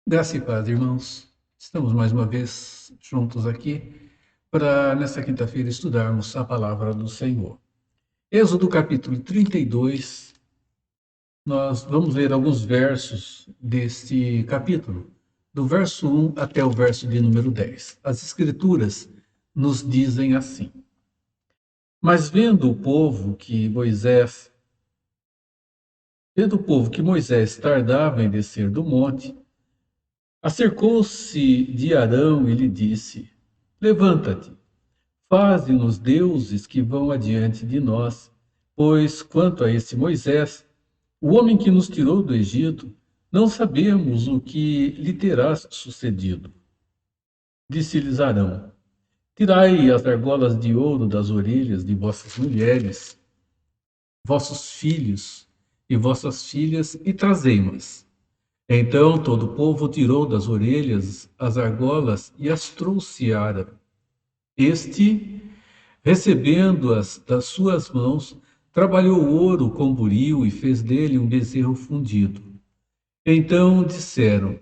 Graça e paz, irmãos. Estamos mais uma vez juntos aqui para, nesta quinta-feira, estudarmos a palavra do Senhor. Êxodo capítulo 32, nós vamos ler alguns versos deste capítulo, do verso 1 até o verso de número 10. As Escrituras nos dizem assim: Mas vendo o povo que Moisés tardava em descer do monte, acercou-se de Arão e lhe disse: Levanta-te, faze-nos deuses que vão adiante de nós, pois quanto a esse Moisés, o homem que nos tirou do Egito, não sabemos o que lhe terá sucedido. Disse-lhes Arão: Tirai as argolas de ouro das orelhas de vossas mulheres, vossos filhos e vossas filhas, e trazei-mas. Então todo o povo tirou das orelhas as argolas e as trouxe a Arão. Este, recebendo-as das suas mãos, trabalhou o ouro com buril e fez dele um bezerro fundido. Então disseram: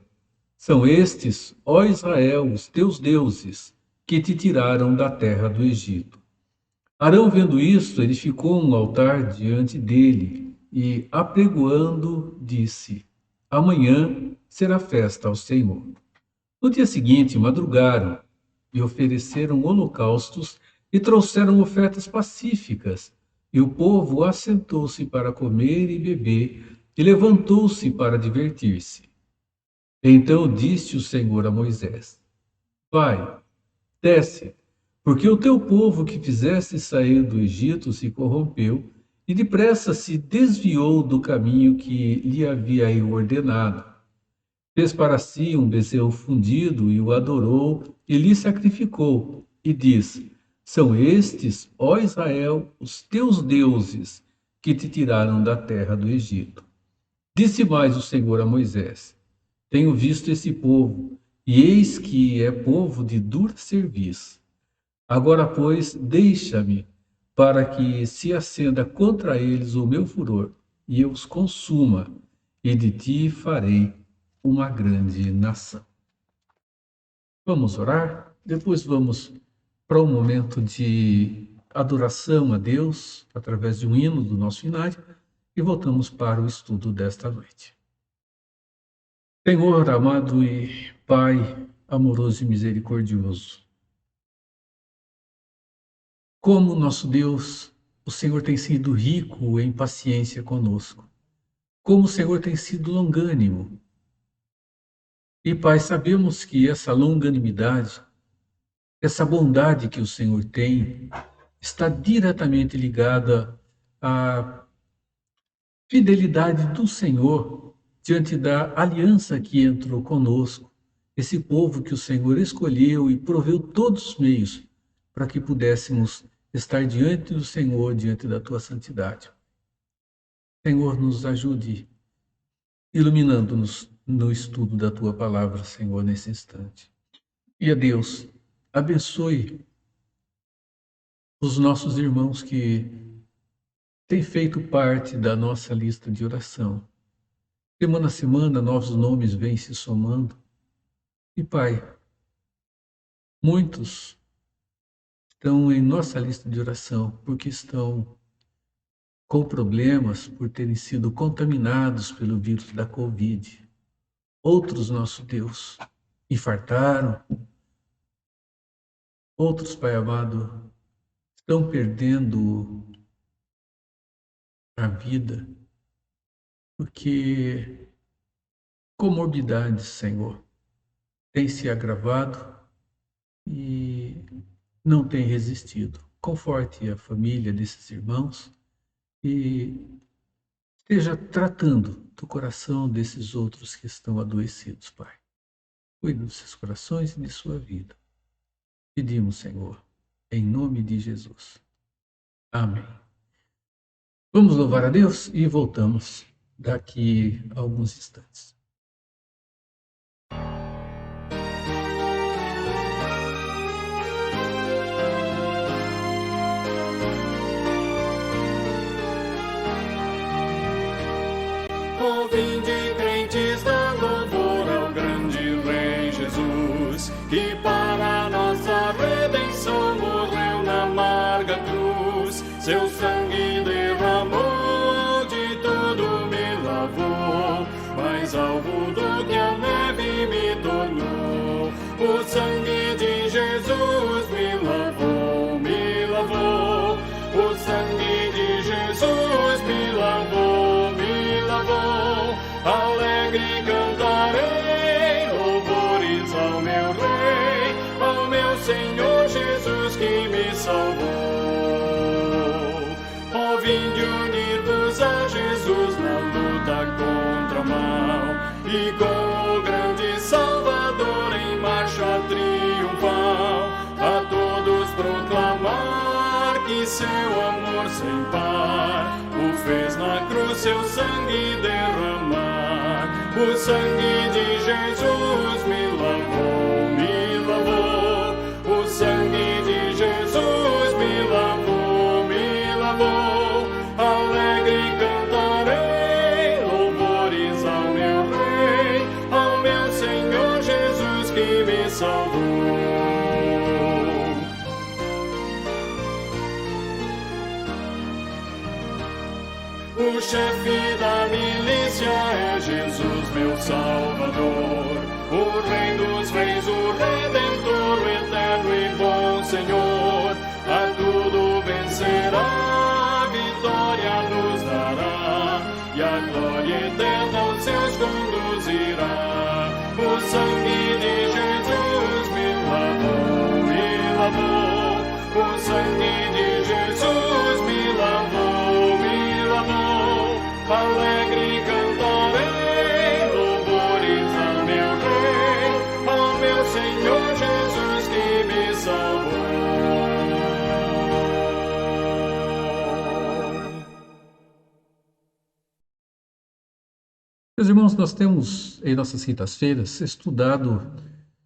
São estes, ó Israel, os teus deuses, que te tiraram da terra do Egito. Arão, vendo isto, edificou um altar diante dele e, apregoando, disse: Amanhã será festa ao Senhor. No dia seguinte, madrugaram e ofereceram holocaustos e trouxeram ofertas pacíficas. E o povo assentou-se para comer e beber e levantou-se para divertir-se. Então disse o Senhor a Moisés: Vai, desce, porque o teu povo que fizeste sair do Egito se corrompeu e depressa se desviou do caminho que lhe havia eu ordenado. Fez para si um bezerro fundido e o adorou e lhe sacrificou. E diz: São estes, ó Israel, os teus deuses que te tiraram da terra do Egito. Disse mais o Senhor a Moisés: Tenho visto esse povo, e eis que é povo de dura cerviz. Agora, pois, deixa-me, para que se acenda contra eles o meu furor, e eu os consuma, e de ti farei uma grande nação. Vamos orar? Depois vamos para um momento de adoração a Deus, através de um hino do nosso inário, e voltamos para o estudo desta noite. Senhor amado e Pai amoroso e misericordioso, como nosso Deus, o Senhor tem sido rico em paciência conosco. Como o Senhor tem sido longânimo. E, Pai, sabemos que essa longanimidade, essa bondade que o Senhor tem, está diretamente ligada à fidelidade do Senhor diante da aliança que entrou conosco, esse povo que o Senhor escolheu e proveu todos os meios para que pudéssemos estar diante do Senhor, diante da tua santidade. Senhor, nos ajude, iluminando-nos no estudo da tua palavra, Senhor, nesse instante. E a Deus, abençoe os nossos irmãos que têm feito parte da nossa lista de oração. Semana a semana, novos nomes vêm se somando. E, Pai, muitos estão em nossa lista de oração porque estão com problemas por terem sido contaminados pelo vírus da Covid. Outros, nosso Deus, infartaram. Outros, Pai amado, estão perdendo a vida porque comorbidades, Senhor, têm se agravado e não têm resistido. Conforte a família desses irmãos e esteja tratando do coração desses outros que estão adoecidos, Pai. Cuide dos seus corações e de sua vida. Pedimos, Senhor, em nome de Jesus. Amém. Vamos louvar a Deus e voltamos daqui a alguns instantes. Vinde crentes, dando louvor ao grande que para nossa redenção morreu na amarga cruz. Seu sangue derramou, de tudo me lavou, mais alvo do que a neve me tornou. O sangue de Jesus me lavou, me lavou. O sangue de Jesus me lavou, me lavou. Alegre cantarei louvores ao meu Rei, ao meu Senhor Jesus que me salvou. Ó, vinde unir-vos a Jesus na luta contra o mal, e com o grande Salvador em marcha triunfal, a todos proclamar que seu amor sem par o fez na cruz seu sangue derramar. O sangue de Jesus me lavou, me lavou. O sangue de Jesus me lavou, me lavou. Alegre cantarei louvores ao meu Rei, ao meu Senhor Jesus que me salvou. O chefe da milícia é Jesus, meu Salvador, o Rei dos Reis, o Redentor, o eterno e bom Senhor. A tudo vencerá, a vitória nos dará, e a glória eterna aos céus conduzirá. O sangue de Jesus me lavou, me lavou. O sangue de Jesus me lavou, me lavou. Alegre cantarei louvores ao meu Rei, ao meu Senhor Jesus que me salvou. Meus irmãos, nós temos em nossas quintas-feiras estudado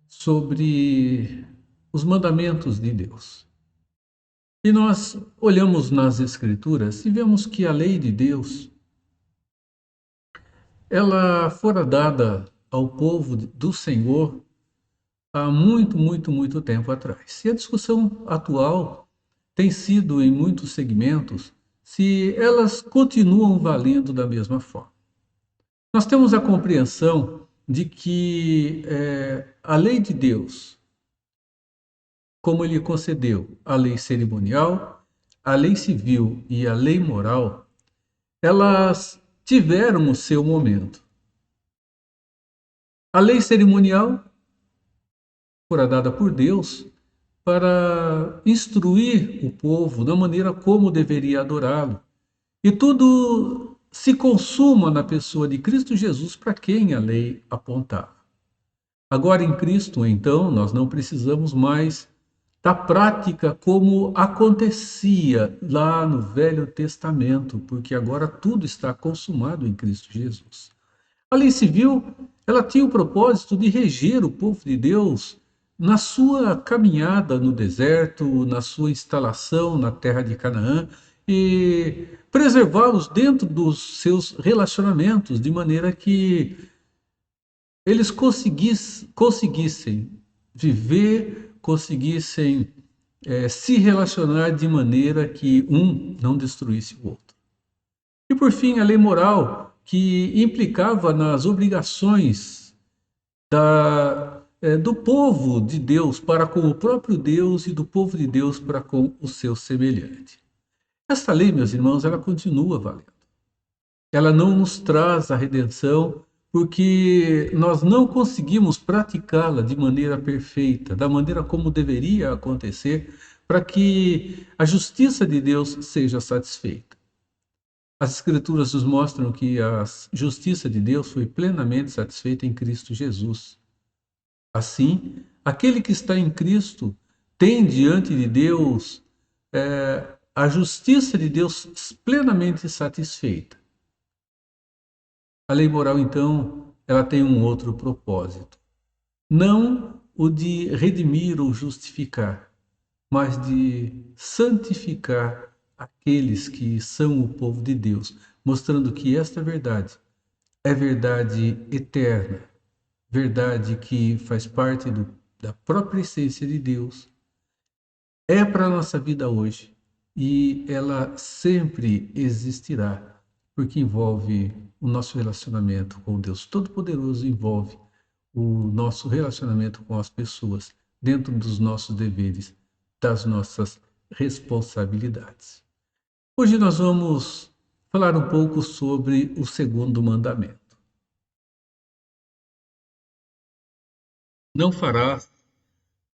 sobre os mandamentos de Deus. E nós olhamos nas Escrituras e vemos que a lei de Deus, ela fora dada ao povo do Senhor há muito tempo atrás. E a discussão atual tem sido, em muitos segmentos, se elas continuam valendo da mesma forma. Nós temos a compreensão de que a lei de Deus, como ele concedeu a lei cerimonial, a lei civil e a lei moral, elas tiveram o seu momento. A lei cerimonial fora dada por Deus para instruir o povo da maneira como deveria adorá-lo. E tudo se consuma na pessoa de Cristo Jesus, para quem a lei apontava. Agora, em Cristo, então, nós não precisamos mais da prática como acontecia lá no Velho Testamento, porque agora tudo está consumado em Cristo Jesus. A lei civil, ela tinha o propósito de reger o povo de Deus na sua caminhada no deserto, na sua instalação na terra de Canaã, e preservá-los dentro dos seus relacionamentos, de maneira que eles conseguissem viver, conseguissem se relacionar de maneira que um não destruísse o outro. E por fim, a lei moral, que implicava nas obrigações do povo de Deus para com o próprio Deus e do povo de Deus para com o seu semelhante. Esta lei, meus irmãos, ela continua valendo. Ela não nos traz a redenção porque nós não conseguimos praticá-la de maneira perfeita, da maneira como deveria acontecer, para que a justiça de Deus seja satisfeita. As Escrituras nos mostram que a justiça de Deus foi plenamente satisfeita em Cristo Jesus. Assim, aquele que está em Cristo tem diante de Deus a justiça de Deus plenamente satisfeita. A lei moral, então, ela tem um outro propósito. Não o de redimir ou justificar, mas de santificar aqueles que são o povo de Deus, mostrando que esta verdade é verdade eterna, verdade que faz parte do da própria essência de Deus, é para a nossa vida hoje e ela sempre existirá, porque envolve o nosso relacionamento com Deus Todo-Poderoso, envolve o nosso relacionamento com as pessoas, dentro dos nossos deveres, das nossas responsabilidades. Hoje nós vamos falar um pouco sobre o segundo mandamento. Não farás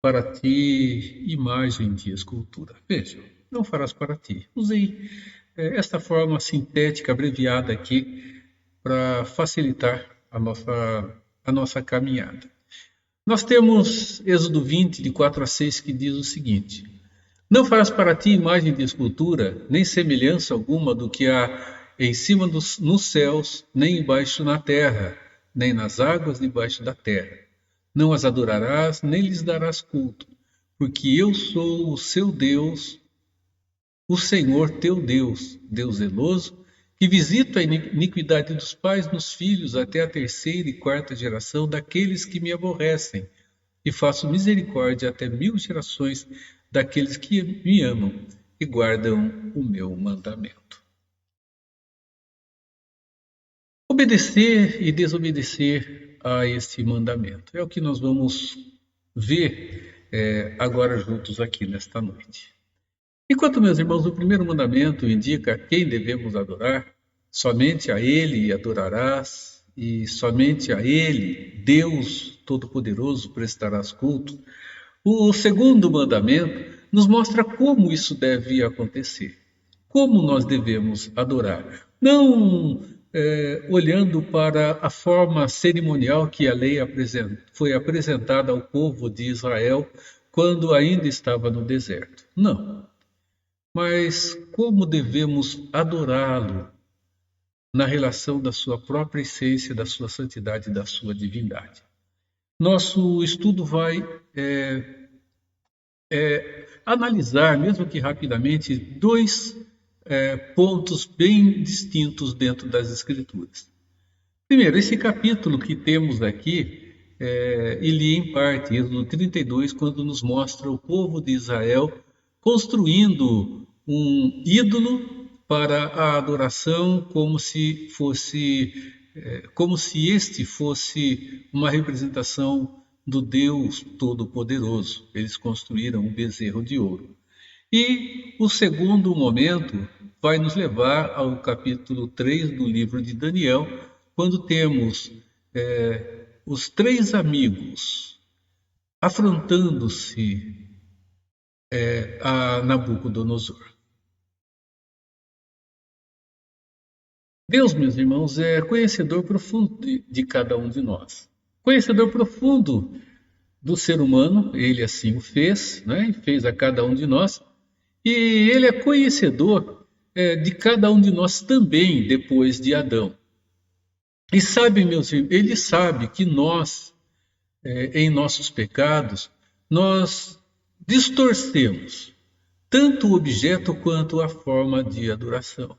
para ti imagem de escultura. Veja, não farás para ti. Usei esta forma sintética, abreviada aqui, para facilitar a nossa caminhada. Nós temos Êxodo 20, de 4 a 6, que diz o seguinte: Não farás para ti imagem de escultura, nem semelhança alguma do que há em cima nos céus, nem embaixo na terra, nem nas águas debaixo da terra. Não as adorarás, nem lhes darás culto, porque eu sou o seu Deus, o Senhor teu Deus, Deus zeloso, que visito a iniquidade dos pais nos filhos até a terceira e quarta geração daqueles que me aborrecem, e faço misericórdia até 1000 gerações daqueles que me amam e guardam o meu mandamento. Obedecer e desobedecer a este mandamento é o que nós vamos ver agora juntos aqui nesta noite. Enquanto, meus irmãos, o primeiro mandamento indica quem devemos adorar, somente a Ele adorarás e somente a Ele, Deus Todo-Poderoso, prestarás culto. O segundo mandamento nos mostra como isso deve acontecer, como nós devemos adorar. Não olhando para a forma cerimonial que a lei foi apresentada ao povo de Israel quando ainda estava no deserto. Não. Mas como devemos adorá-lo na relação da sua própria essência, da sua santidade e da sua divindade. Nosso estudo vai analisar, mesmo que rapidamente, dois pontos bem distintos dentro das Escrituras. Primeiro, esse capítulo que temos aqui, ele em parte, Êxodo 32, quando nos mostra o povo de Israel construindo um ídolo para a adoração, como se este fosse uma representação do Deus Todo-Poderoso. Eles construíram um bezerro de ouro. E o segundo momento vai nos levar ao capítulo 3 do livro de Daniel, quando temos os três amigos afrontando-se a Nabucodonosor. Deus, meus irmãos, é conhecedor profundo de cada um de nós. Conhecedor profundo do ser humano, ele assim o fez, né? E fez a cada um de nós. E ele é conhecedor de cada um de nós também, depois de Adão. E sabe, meus irmãos, ele sabe que nós, em nossos pecados, nós distorcemos tanto o objeto quanto a forma de adoração.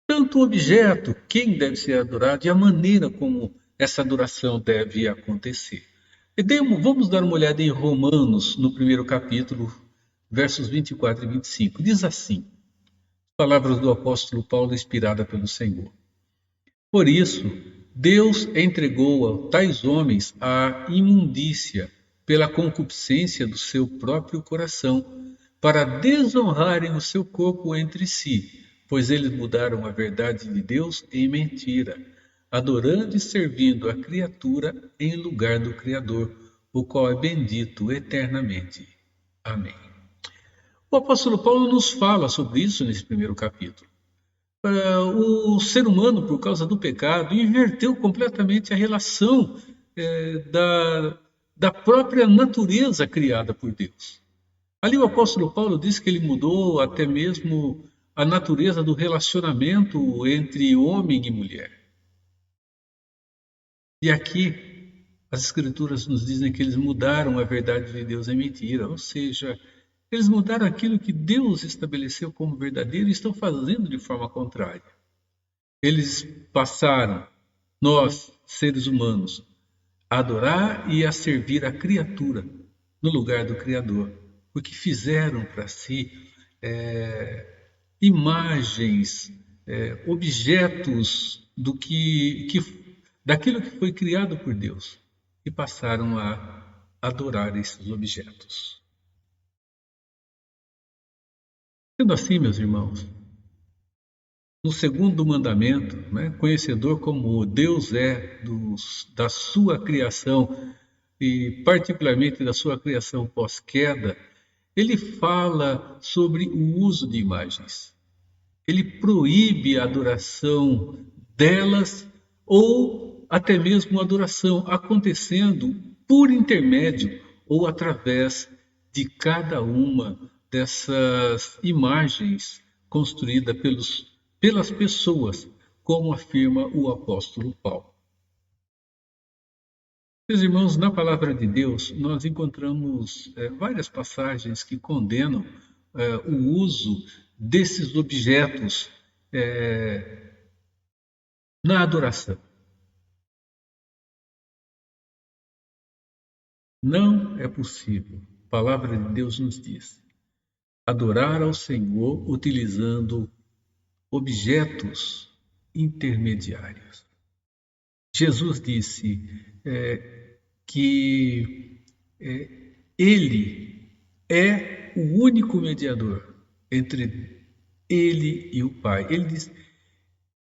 Tanto o objeto, quem deve ser adorado e a maneira como essa adoração deve acontecer. Vamos dar uma olhada em Romanos, no primeiro capítulo, versos 24 e 25. Diz assim, palavras do apóstolo Paulo inspirada pelo Senhor. Por isso, Deus entregou a tais homens à imundícia pela concupiscência do seu próprio coração, para desonrarem o seu corpo entre si, pois eles mudaram a verdade de Deus em mentira, adorando e servindo a criatura em lugar do Criador, o qual é bendito eternamente. Amém. O apóstolo Paulo nos fala sobre isso nesse primeiro capítulo. O ser humano, por causa do pecado, inverteu completamente a relação da própria natureza criada por Deus. Ali o apóstolo Paulo diz que ele mudou até mesmo a natureza do relacionamento entre homem e mulher. E aqui as escrituras nos dizem que eles mudaram a verdade de Deus em mentira, ou seja, eles mudaram aquilo que Deus estabeleceu como verdadeiro e estão fazendo de forma contrária. Eles passaram, nós, seres humanos, a adorar e a servir a criatura no lugar do Criador, porque fizeram para si imagens, objetos daquilo que foi criado por Deus e passaram a adorar esses objetos. Sendo assim, meus irmãos, no segundo mandamento, né, conhecedor como Deus é da sua criação e particularmente da sua criação pós-queda, ele fala sobre o uso de imagens. Ele proíbe a adoração delas ou até mesmo a adoração acontecendo por intermédio ou através de cada uma dessas imagens construídas pelas pessoas, como afirma o apóstolo Paulo. Meus irmãos, na palavra de Deus, nós encontramos várias passagens que condenam o uso desses objetos na adoração. Não é possível, a palavra de Deus nos diz, adorar ao Senhor utilizando objetos intermediários. Jesus disse que Ele é o único mediador entre Ele e o Pai. Ele diz: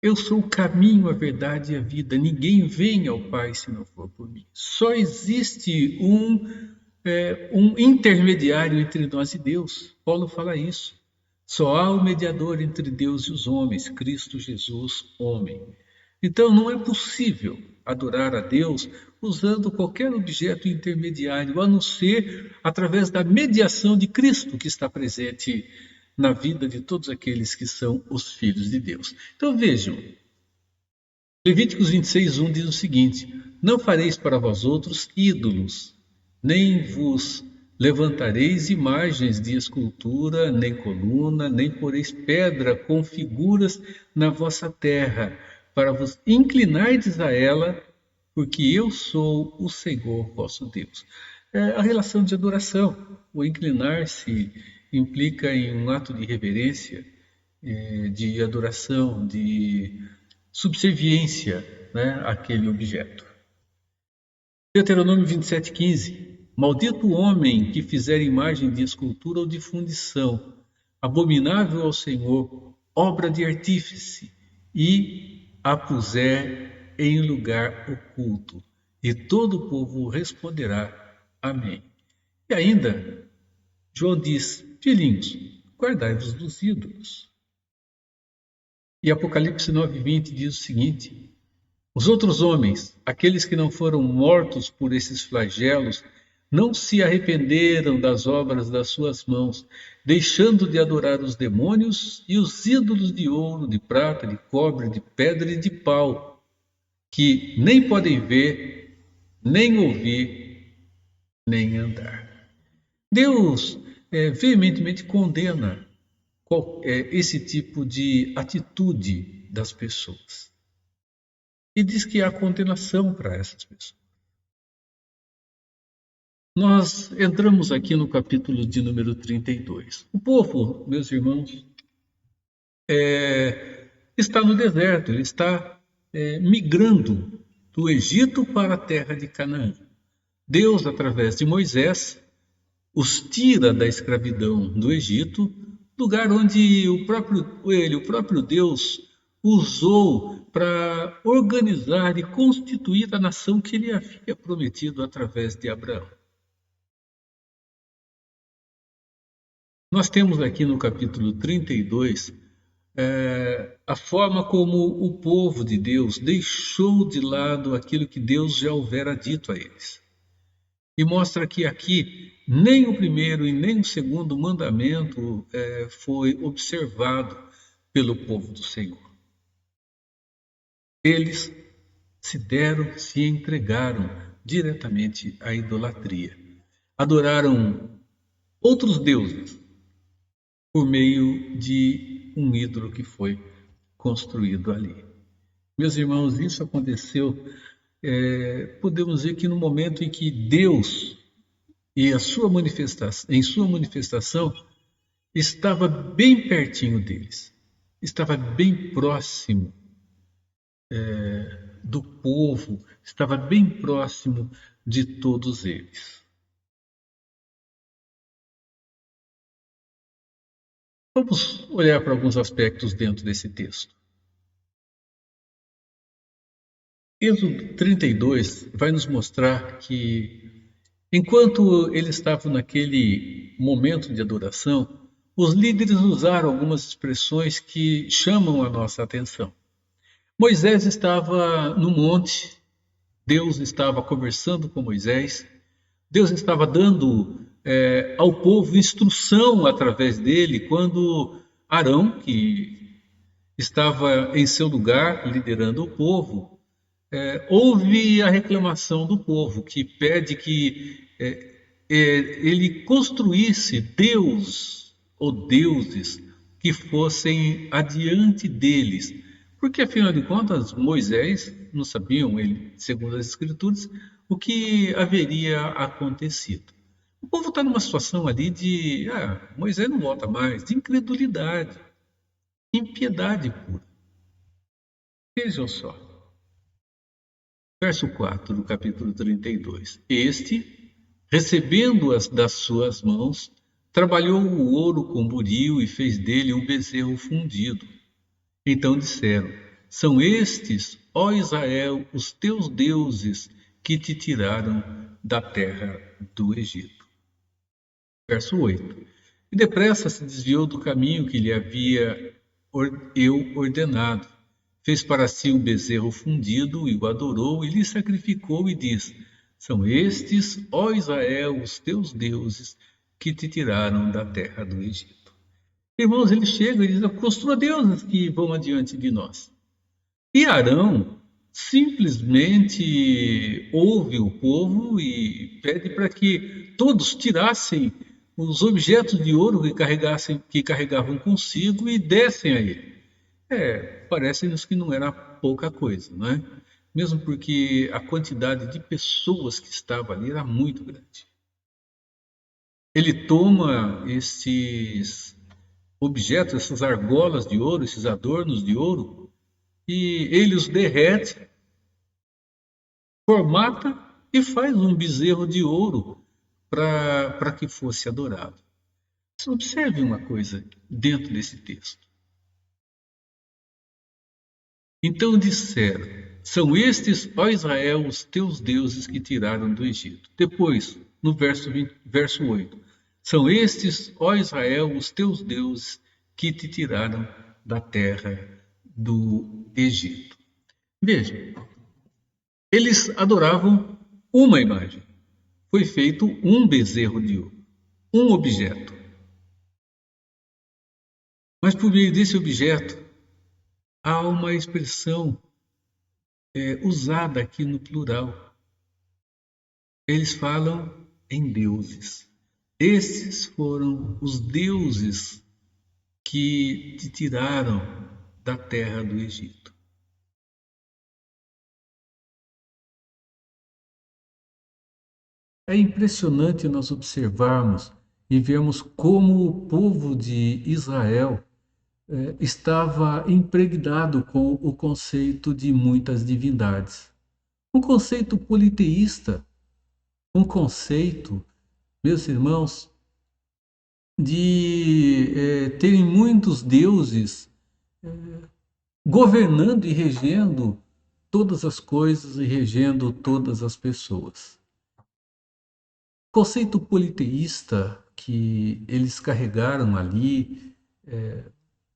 eu sou o caminho, a verdade e a vida. Ninguém vem ao Pai se não for por mim. Só existe um intermediário entre nós e Deus. Paulo fala isso. Só há um mediador entre Deus e os homens, Cristo Jesus, homem. Então não é possível adorar a Deus usando qualquer objeto intermediário, a não ser através da mediação de Cristo que está presente na vida de todos aqueles que são os filhos de Deus. Então vejam, Levíticos 26:1 diz o seguinte: não fareis para vós outros ídolos, nem vos levantareis imagens de escultura, nem coluna, nem poreis pedra com figuras na vossa terra, para vos inclinardes a ela, porque eu sou o Senhor vosso Deus. A relação de adoração, o inclinar-se implica em um ato de reverência, de adoração, de subserviência, né, àquele objeto. Deuteronômio 27:15. Maldito o homem que fizer imagem de escultura ou de fundição, abominável ao Senhor, obra de artífice, e a puser em lugar oculto. E todo o povo responderá: Amém. E ainda, João diz: filhinhos, guardai-vos dos ídolos. E Apocalipse 9:20 diz o seguinte: os outros homens, aqueles que não foram mortos por esses flagelos, não se arrependeram das obras das suas mãos, deixando de adorar os demônios e os ídolos de ouro, de prata, de cobre, de pedra e de pau, que nem podem ver, nem ouvir, nem andar. Deus veementemente condena esse tipo de atitude das pessoas. E diz que há condenação para essas pessoas. Nós entramos aqui no capítulo de número 32. O povo, meus irmãos, está no deserto, ele está migrando do Egito para a terra de Canaã. Deus, através de Moisés, os tira da escravidão do Egito, lugar onde o próprio Deus usou para organizar e constituir a nação que ele havia prometido através de Abraão. Nós temos aqui no capítulo 32 a forma como o povo de Deus deixou de lado aquilo que Deus já houvera dito a eles. E mostra que aqui nem o primeiro e nem o segundo mandamento foi observado pelo povo do Senhor. Eles se entregaram diretamente à idolatria. Adoraram outros deuses por meio de um ídolo que foi construído ali. Meus irmãos, isso aconteceu podemos ver que no momento em que Deus e em sua manifestação, estava bem pertinho deles, estava bem próximo do povo, estava bem próximo de todos eles. Vamos olhar para alguns aspectos dentro desse texto. Êxodo 32 vai nos mostrar que, enquanto eles estavam naquele momento de adoração, os líderes usaram algumas expressões que chamam a nossa atenção. Moisés estava no monte, Deus estava conversando com Moisés, Deus estava dando ao povo instrução através dele, quando Arão, que estava em seu lugar liderando o povo, houve a reclamação do povo, que pede que ele construísse Deus ou deuses que fossem adiante deles. Porque, afinal de contas, Moisés não sabiam, ele, segundo as Escrituras, o que haveria acontecido. O povo está numa situação ali de Moisés não volta mais, de incredulidade, impiedade pura. Vejam só. Verso 4 do capítulo 32. Este, recebendo-as das suas mãos, trabalhou o ouro com buril e fez dele um bezerro fundido. Então disseram: São estes, ó Israel, os teus deuses que te tiraram da terra do Egito. Verso 8. E depressa se desviou do caminho que lhe havia eu ordenado. Fez para si um bezerro fundido e o adorou e lhe sacrificou e diz: São estes, ó Israel, os teus deuses que te tiraram da terra do Egito. Irmãos, ele chega e diz: construa deuses que vão adiante de nós. E Arão simplesmente ouve o povo e pede para que todos tirassem os objetos de ouro que carregavam consigo e dessem a ele. Parece-nos que não era pouca coisa, não é? Mesmo porque a quantidade de pessoas que estava ali era muito grande. Ele toma esses objetos, essas argolas de ouro, esses adornos de ouro, e ele os derrete, formata e faz um bezerro de ouro para que fosse adorado. Observe uma coisa dentro desse texto. Então disseram: São estes, ó Israel, os teus deuses que tiraram do Egito. Depois, no verso 8: São estes, ó Israel, os teus deuses que te tiraram da terra do Egito. Veja, eles adoravam uma imagem. Foi feito um bezerro de ouro, um objeto. Mas por meio desse objeto, há uma expressão usada aqui no plural. Eles falam em deuses. Esses foram os deuses que te tiraram da terra do Egito. É impressionante nós observarmos e vermos como o povo de Israel estava impregnado com o conceito de muitas divindades. Um conceito politeísta, um conceito, meus irmãos, de terem muitos deuses governando e regendo todas as coisas e regendo todas as pessoas. O conceito politeísta que eles carregaram ali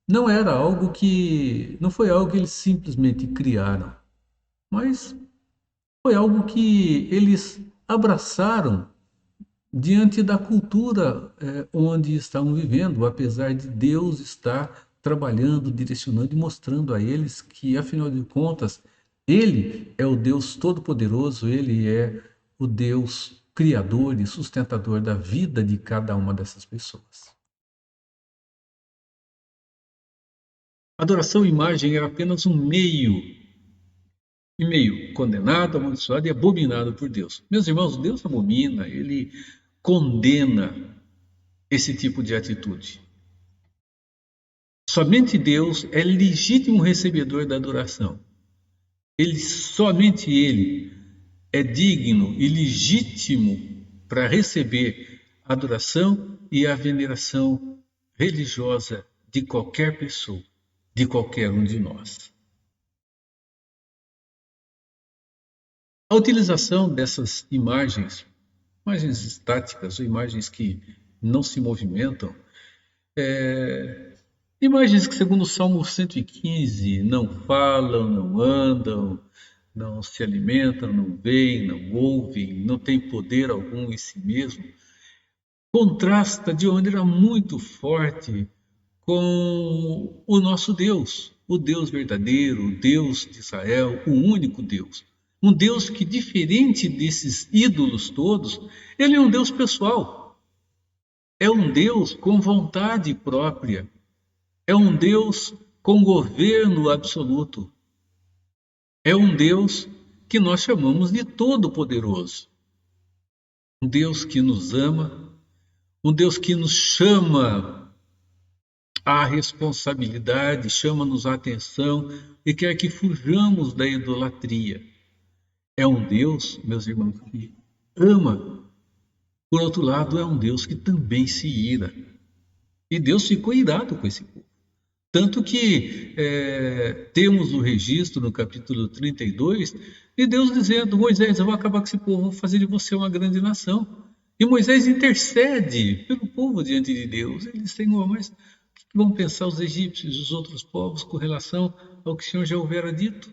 não era algo que, não foi algo que eles simplesmente criaram, mas foi algo que eles abraçaram diante da cultura onde estavam vivendo, apesar de Deus estar trabalhando, direcionando e mostrando a eles que, afinal de contas, Ele é o Deus Todo-Poderoso, Ele é o Deus Criador e sustentador da vida de cada uma dessas pessoas. A adoração à imagem era apenas um meio e meio condenado, amaldiçoado e abominado por Deus. Meus irmãos, Deus abomina, ele condena esse tipo de atitude. Somente Deus é legítimo recebedor da adoração. Somente Ele é digno e legítimo para receber a adoração e a veneração religiosa de qualquer pessoa, de qualquer um de nós. A utilização dessas imagens estáticas ou imagens que não se movimentam, imagens que, segundo o Salmo 115, não falam, não andam, não se alimentam, não veem, não ouvem, não têm poder algum em si mesmo, contrasta de uma maneira muito forte com o nosso Deus, o Deus verdadeiro, o Deus de Israel, o único Deus. Um Deus que, diferente desses ídolos todos, ele é um Deus pessoal. É um Deus com vontade própria. É um Deus com governo absoluto. É um Deus que nós chamamos de Todo-Poderoso. Um Deus que nos ama, um Deus que nos chama à responsabilidade, chama-nos a atenção e quer que fujamos da idolatria. É um Deus, meus irmãos, que ama. Por outro lado, é um Deus que também se ira. E Deus ficou irado com esse povo. Tanto que temos o registro no capítulo 32 de Deus dizendo: Moisés, eu vou acabar com esse povo, vou fazer de você uma grande nação. E Moisés intercede pelo povo diante de Deus. Ele diz: Senhor, mas o que vão pensar os egípcios e os outros povos com relação ao que o Senhor já houvera dito?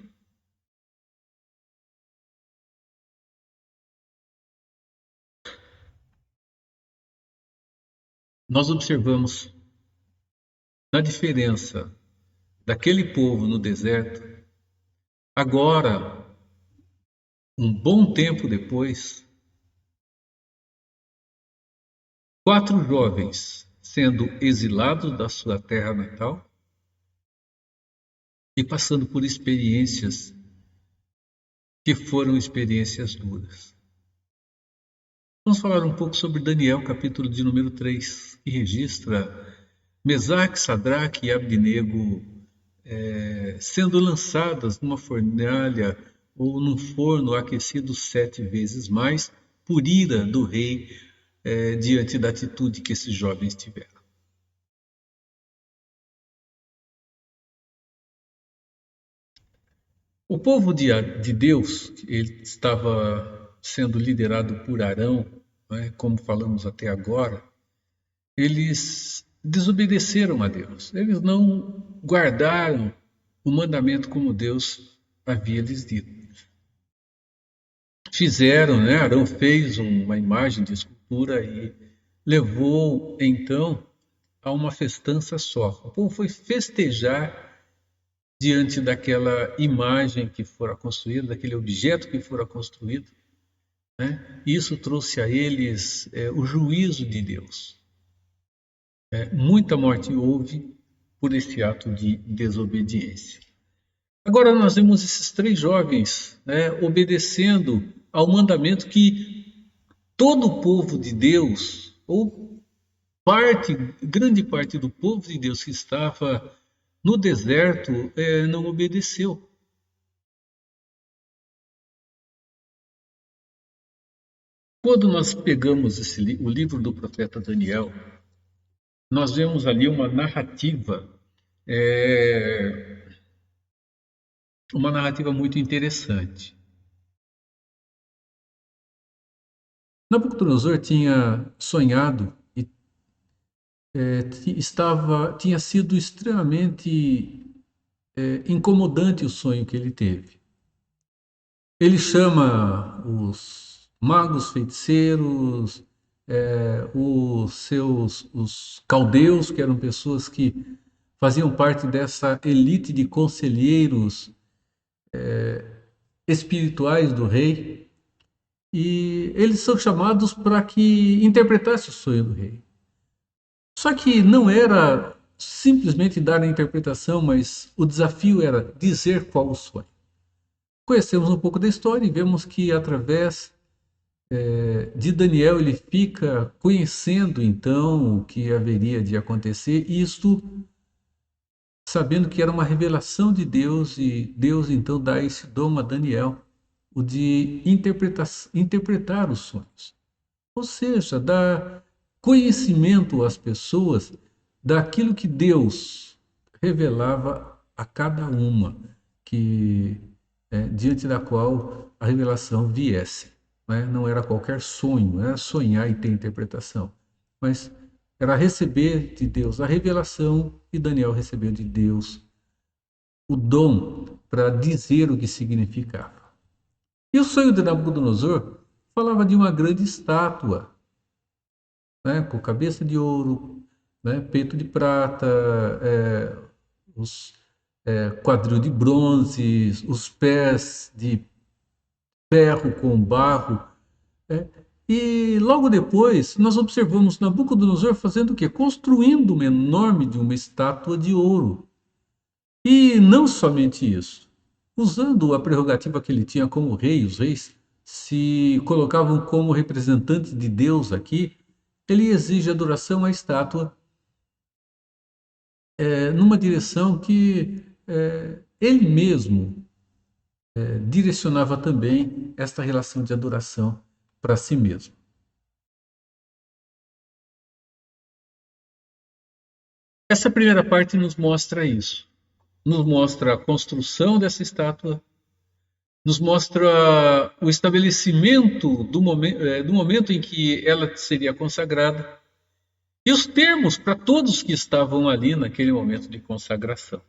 Nós observamos a diferença daquele povo no deserto, agora, um bom tempo depois, 4 jovens sendo exilados da sua terra natal e passando por experiências que foram experiências duras. Vamos falar um pouco sobre Daniel, capítulo de número 3, que registra Mesaque, Sadraque e Abdenego sendo lançadas numa fornalha ou num forno aquecido 7 vezes mais por ira do rei diante da atitude que esses jovens tiveram. O povo de Deus, ele estava sendo liderado por Arão, como falamos até agora, eles desobedeceram a Deus. Eles não guardaram o mandamento como Deus havia lhes dito. Fizeram, Arão fez uma imagem de escultura e levou então a uma festança só. O povo foi festejar diante daquela imagem que fora construída, daquele objeto que fora construído. Isso trouxe a eles o juízo de Deus. Muita morte houve por esse ato de desobediência. Agora nós vemos esses 3 jovens obedecendo ao mandamento que todo o povo de Deus, ou grande parte do povo de Deus que estava no deserto, não obedeceu. Quando nós pegamos o livro do profeta Daniel, nós vemos ali uma narrativa muito interessante. Nabucodonosor tinha sonhado e tinha sido extremamente incomodante o sonho que ele teve. Ele chama os magos, feiticeiros, os caldeus, que eram pessoas que faziam parte dessa elite de conselheiros espirituais do rei, e eles são chamados para que interpretasse o sonho do rei. Só que não era simplesmente dar a interpretação, mas o desafio era dizer qual o sonho. Conhecemos um pouco da história e vemos que através de Daniel ele fica conhecendo então o que haveria de acontecer, isto sabendo que era uma revelação de Deus, e Deus então dá esse dom a Daniel, o de interpretar os sonhos. Ou seja, dar conhecimento às pessoas daquilo que Deus revelava a cada uma, que diante da qual a revelação viesse. Né? Não era qualquer sonho, não era sonhar e ter interpretação, mas era receber de Deus a revelação, e Daniel recebeu de Deus o dom para dizer o que significava. E o sonho de Nabucodonosor falava de uma grande estátua, né, com cabeça de ouro, né, peito de prata, os quadril de bronze, os pés de ferro com barro. Né? E logo depois nós observamos Nabucodonosor fazendo o quê? Construindo uma enorme de uma estátua de ouro. E não somente isso. Usando a prerrogativa que ele tinha como rei, os reis se colocavam como representantes de Deus aqui, ele exige adoração à estátua numa direção que ele mesmo direcionava também esta relação de adoração para si mesmo. Essa primeira parte nos mostra isso. Nos mostra a construção dessa estátua, nos mostra o estabelecimento do momento em que ela seria consagrada e os termos para todos que estavam ali naquele momento de consagração.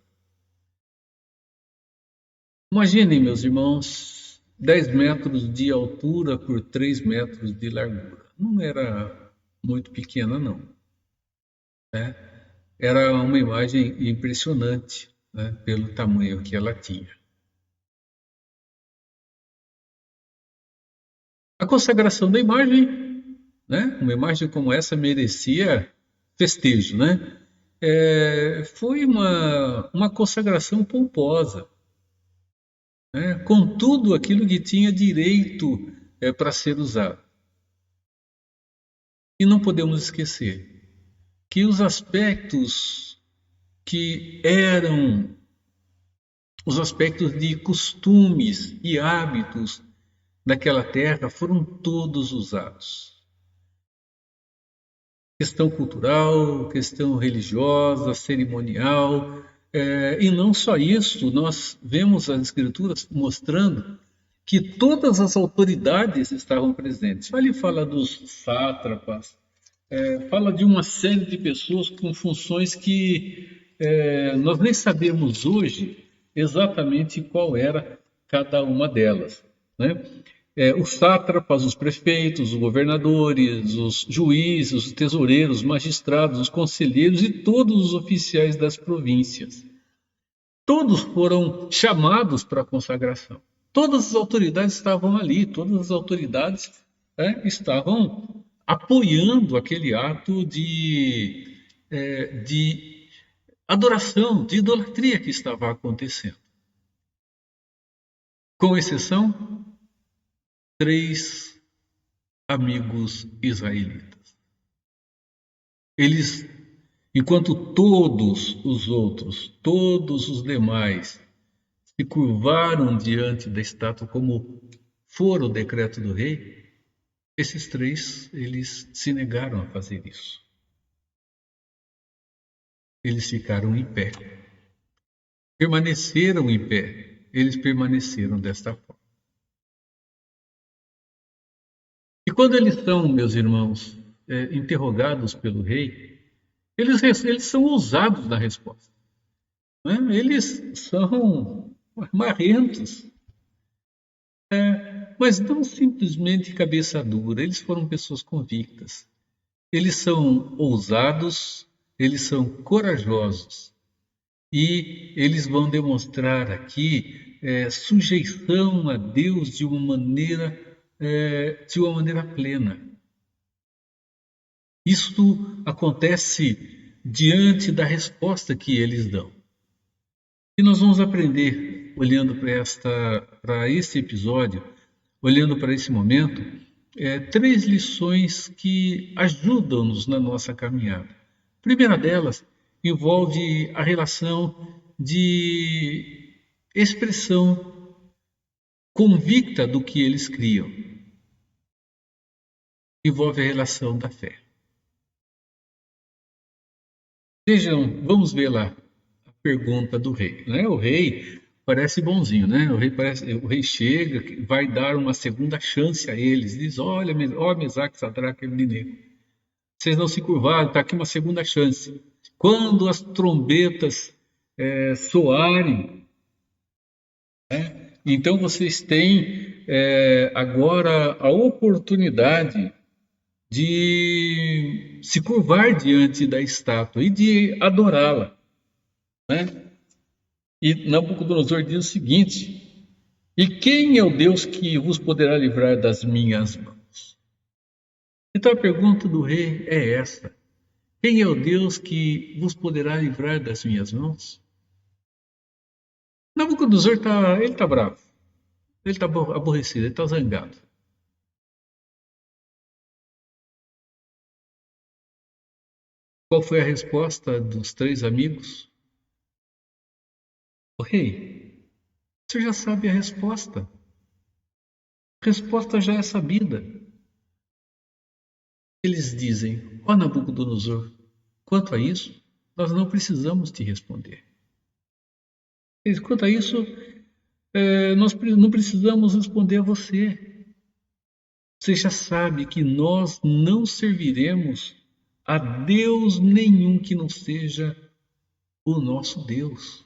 Imaginem, meus irmãos, 10 metros de altura por 3 metros de largura. Não era muito pequena, não. Né? Era uma imagem impressionante, né, pelo tamanho que ela tinha. A consagração da imagem, né, uma imagem como essa merecia festejo, né? Foi uma consagração pomposa, né, com tudo aquilo que tinha direito para ser usado. E não podemos esquecer que os aspectos que eram os aspectos de costumes e hábitos daquela terra foram todos usados. Questão cultural, questão religiosa, cerimonial, e não só isso, nós vemos as escrituras mostrando que todas as autoridades estavam presentes. Ali fala dos sátrapas, fala de uma série de pessoas com funções que nós nem sabemos hoje exatamente qual era cada uma delas. Né? Os sátrapas, os prefeitos, os governadores, os juízes, os tesoureiros, os magistrados, os conselheiros e todos os oficiais das províncias. Todos foram chamados para a consagração. Todas as autoridades estavam ali, todas as autoridades estavam apoiando aquele ato de adoração, de idolatria que estava acontecendo. Com exceção, 3 amigos israelitas. Eles, enquanto todos os outros, todos os demais, se curvaram diante da estátua como fora o decreto do rei, esses 3, eles se negaram a fazer isso. Eles ficaram em pé. Permaneceram em pé. Eles permaneceram desta forma. E quando eles são, meus irmãos, interrogados pelo rei, eles são ousados na resposta. Né? Eles são marrentos. Mas não simplesmente cabeça dura, eles foram pessoas convictas. Eles são ousados, eles são corajosos. E eles vão demonstrar aqui sujeição a Deus de uma maneira plena. Isto acontece diante da resposta que eles dão. E nós vamos aprender olhando para esse episódio, olhando para esse momento, três lições que ajudam-nos na nossa caminhada. A primeira delas envolve a relação de expressão convicta do que eles criam. Envolve a relação da fé. Vejam, vamos ver lá a pergunta do rei. Né? O rei parece bonzinho, né? O rei chega, vai dar uma segunda chance a eles. Diz: olha, Mesaque, Sadraque e Abdenego, vocês não se curvaram, está aqui uma segunda chance. Quando as trombetas soarem, né? Então vocês têm agora a oportunidade de se curvar diante da estátua e de adorá-la, né? E Nabucodonosor diz o seguinte: e quem é o Deus que vos poderá livrar das minhas mãos? Então a pergunta do rei é essa: quem é o Deus que vos poderá livrar das minhas mãos? Nabucodonosor está bravo, ele está aborrecido, ele está zangado. Qual foi a resposta dos três amigos? O rei, você já sabe a resposta. A resposta já é sabida. Eles dizem: ó Nabucodonosor, quanto a isso, nós não precisamos te responder. Quanto a isso, nós não precisamos responder a você. Você já sabe que nós não serviremos a Deus nenhum que não seja o nosso Deus.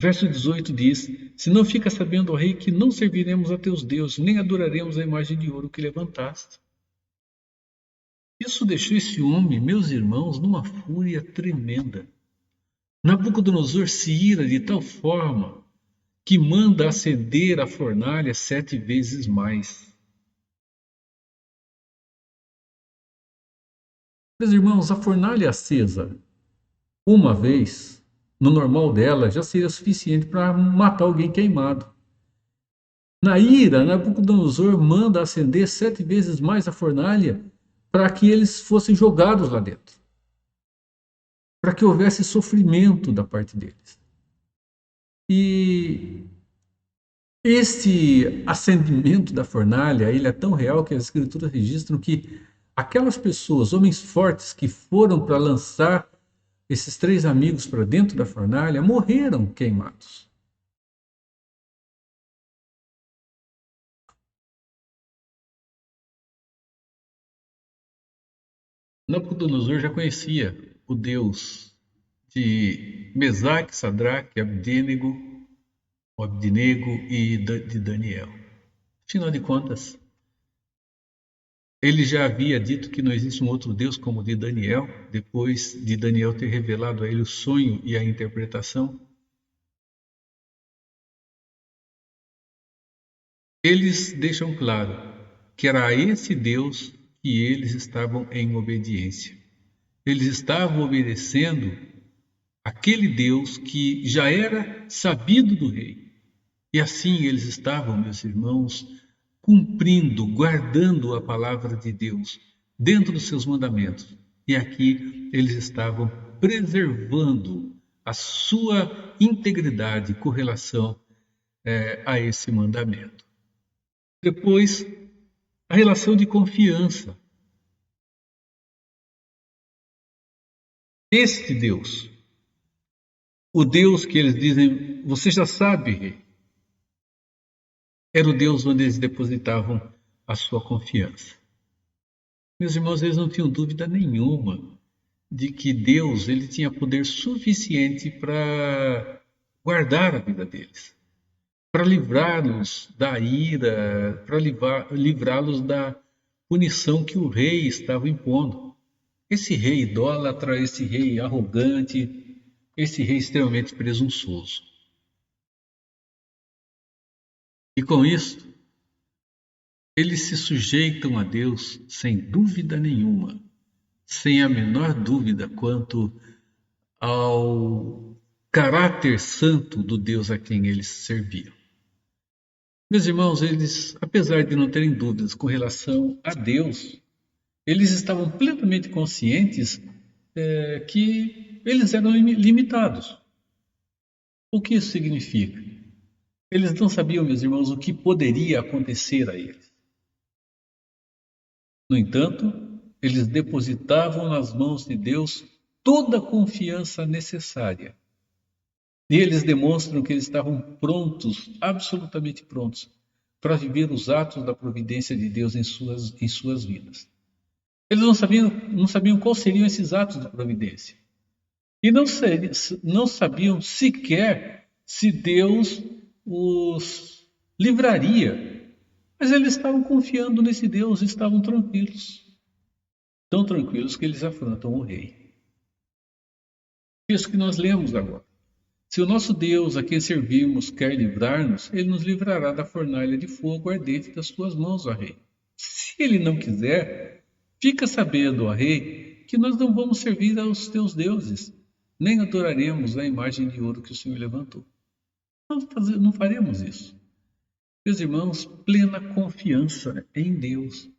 Verso 18 diz: se não fica sabendo, ó rei, que não serviremos a teus deuses, nem adoraremos a imagem de ouro que levantaste. Isso deixou esse homem, meus irmãos, numa fúria tremenda. Nabucodonosor se ira de tal forma que manda acender a fornalha 7 vezes mais. Meus irmãos, a fornalha acesa uma vez, no normal dela, já seria suficiente para matar alguém queimado. Na ira, Nabucodonosor manda acender 7 vezes mais a fornalha para que eles fossem jogados lá dentro, para que houvesse sofrimento da parte deles. E este acendimento da fornalha, ele é tão real que as escrituras registram que aquelas pessoas, homens fortes que foram para lançar esses três amigos para dentro da fornalha, morreram queimados. Nabucodonosor já conhecia o Deus de Mesaque, Sadraque, Abdenego e de Daniel. Afinal de contas, ele já havia dito que não existe um outro Deus como o de Daniel, depois de Daniel ter revelado a ele o sonho e a interpretação. Eles deixam claro que era a esse Deus que eles estavam em obediência. Eles estavam obedecendo aquele Deus que já era sabido do rei. E assim eles estavam, meus irmãos, cumprindo, guardando a palavra de Deus dentro dos seus mandamentos. E aqui eles estavam preservando a sua integridade com relação a esse mandamento. Depois, a relação de confiança. Este Deus, o Deus que eles dizem, você já sabe, rei, era o Deus onde eles depositavam a sua confiança. Meus irmãos, eles não tinham dúvida nenhuma de que Deus ele tinha poder suficiente para guardar a vida deles, para livrá-los da ira, para livrá-los da punição que o rei estava impondo. Esse rei idólatra, esse rei arrogante, esse rei extremamente presunçoso. E com isso, eles se sujeitam a Deus sem dúvida nenhuma, sem a menor dúvida quanto ao caráter santo do Deus a quem eles serviam. Meus irmãos, eles, apesar de não terem dúvidas com relação a Deus, eles estavam plenamente conscientes que eles eram limitados. O que isso significa? Eles não sabiam, meus irmãos, o que poderia acontecer a eles. No entanto, eles depositavam nas mãos de Deus toda a confiança necessária. E eles demonstram que eles estavam prontos, absolutamente prontos, para viver os atos da providência de Deus em suas vidas. Eles não sabiam quais seriam esses atos de providência. E não sabiam sequer se Deus os livraria. Mas eles estavam confiando nesse Deus, estavam tranquilos. Tão tranquilos que eles afrontam o rei. Isso que nós lemos agora. Se o nosso Deus, a quem servimos, quer livrar-nos, ele nos livrará da fornalha de fogo ardente das tuas mãos, ó rei. Se ele não quiser, fica sabendo, ó rei, que nós não vamos servir aos teus deuses, nem adoraremos a imagem de ouro que o Senhor levantou. Não faremos isso. Meus irmãos, plena confiança em Deus.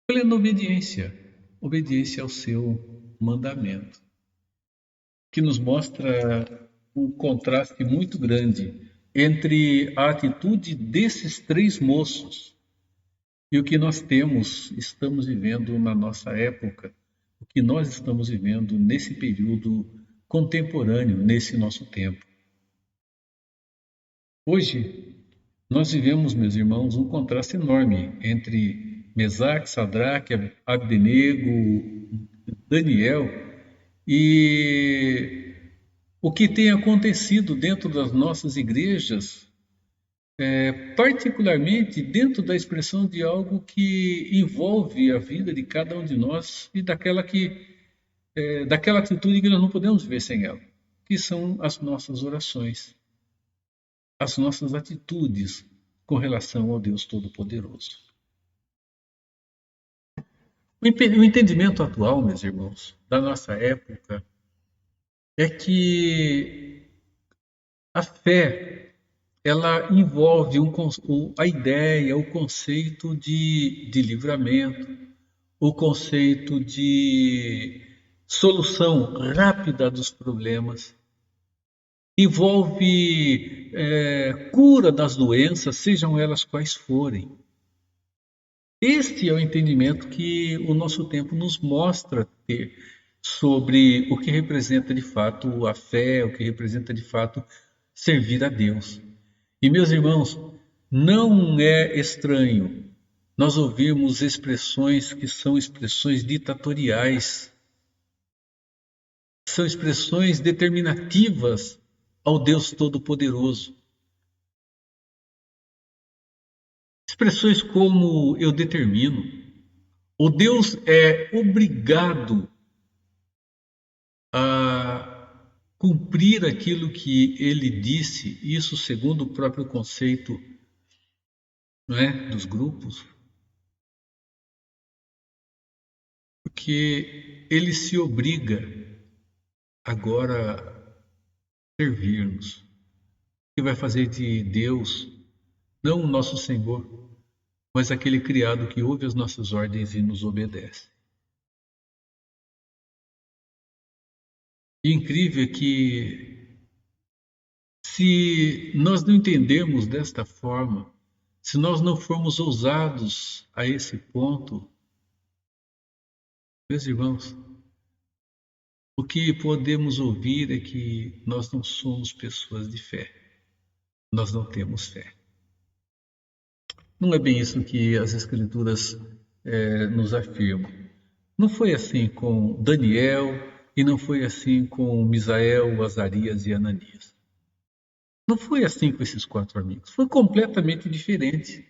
Plena obediência ao seu mandamento, que nos mostra um contraste muito grande entre a atitude desses três moços e o que nós estamos vivendo na nossa época, o que nós estamos vivendo nesse período contemporâneo, nesse nosso tempo. Hoje, nós vivemos, meus irmãos, um contraste enorme entre Mesaque, Sadraque, Abdenego, Daniel e o que tem acontecido dentro das nossas igrejas, particularmente dentro da expressão de algo que envolve a vida de cada um de nós e daquela atitude que nós não podemos viver sem ela, que são as nossas orações, as nossas atitudes com relação ao Deus Todo-Poderoso. O entendimento atual, meus irmãos, da nossa época, é que a fé, ela envolve a ideia, o conceito de livramento, o conceito de solução rápida dos problemas, envolve cura das doenças, sejam elas quais forem. Este é o entendimento que o nosso tempo nos mostra ter sobre o que representa de fato a fé, o que representa de fato servir a Deus. E, meus irmãos, não é estranho nós ouvirmos expressões que são expressões ditatoriais, são expressões determinativas ao Deus Todo-Poderoso. Expressões como eu determino, o Deus é obrigado a cumprir aquilo que ele disse, isso segundo o próprio conceito, não é, dos grupos, porque ele se obriga agora a servir-nos, que vai fazer de Deus não o nosso Senhor, mas aquele criado que ouve as nossas ordens e nos obedece. E incrível é que, se nós não entendermos desta forma, se nós não formos ousados a esse ponto, meus irmãos, o que podemos ouvir é que nós não somos pessoas de fé, nós não temos fé. Não é bem isso que as Escrituras nos afirmam. Não foi assim com Daniel e não foi assim com Misael, Azarias e Ananias. Não foi assim com esses 4 amigos. Foi completamente diferente.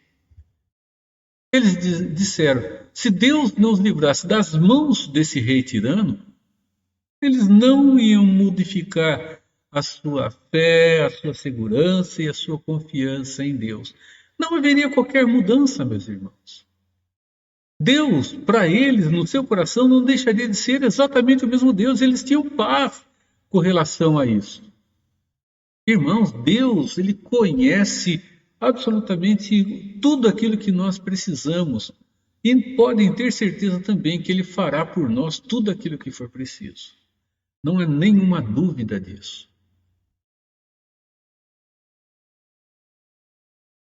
Eles disseram, se Deus nos livrasse das mãos desse rei tirano, eles não iam modificar a sua fé, a sua segurança e a sua confiança em Deus. Não haveria qualquer mudança, meus irmãos. Deus, para eles, no seu coração, não deixaria de ser exatamente o mesmo Deus. Eles tinham paz, com relação a isso? Irmãos, Deus, Ele conhece absolutamente tudo aquilo que nós precisamos. E podem ter certeza também que Ele fará por nós tudo aquilo que for preciso. Não há nenhuma dúvida disso.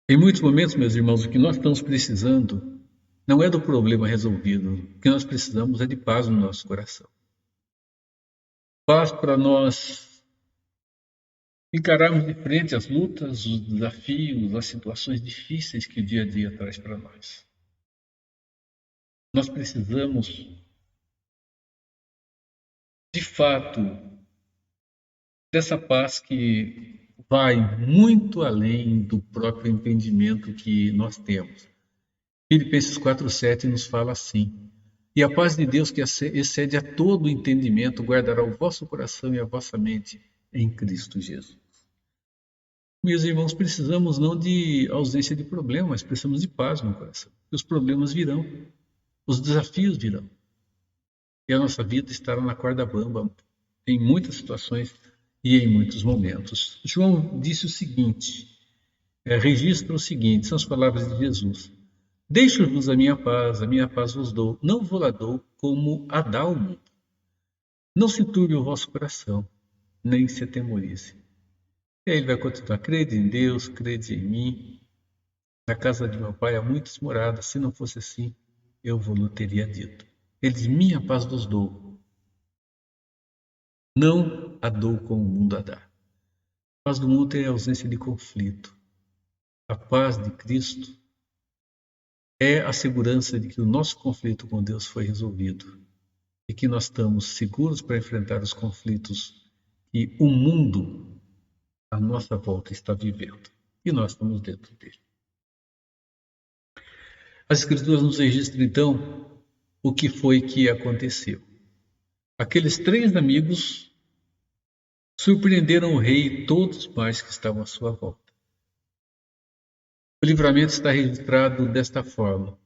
Em muitos momentos, meus irmãos, o que nós estamos precisando não é do problema resolvido. O que nós precisamos é de paz no nosso coração. Paz para nós encararmos de frente as lutas, os desafios, as situações difíceis que o dia a dia traz para nós. Nós precisamos, de fato, dessa paz que vai muito além do próprio entendimento que nós temos. Filipenses 4,7 nos fala assim: e a paz de Deus, que excede a todo entendimento, guardará o vosso coração e a vossa mente em Cristo Jesus. Meus irmãos, precisamos não de ausência de problemas, mas precisamos de paz no coração. Os problemas virão, os desafios virão. E a nossa vida estará na corda bamba em muitas situações e em muitos momentos. João disse o seguinte, registra o seguinte, são as palavras de Jesus: deixo-vos a minha paz vos dou, não vou lá dou como a dá o mundo. Não se turbe o vosso coração, nem se atemorize. E aí ele vai continuar: crede em Deus, crede em mim. Na casa de meu pai há muitas moradas, se não fosse assim, eu vos teria dito. Ele diz: minha paz vos dou, não a dou como o mundo a dá. A paz do mundo é a ausência de conflito. A paz de Cristo é a segurança de que o nosso conflito com Deus foi resolvido e que nós estamos seguros para enfrentar os conflitos que o mundo à nossa volta está vivendo. E nós estamos dentro dele. As Escrituras nos registram, então, o que foi que aconteceu. Aqueles 3 amigos surpreenderam o rei e todos os mais que estavam à sua volta. O livramento está registrado desta forma.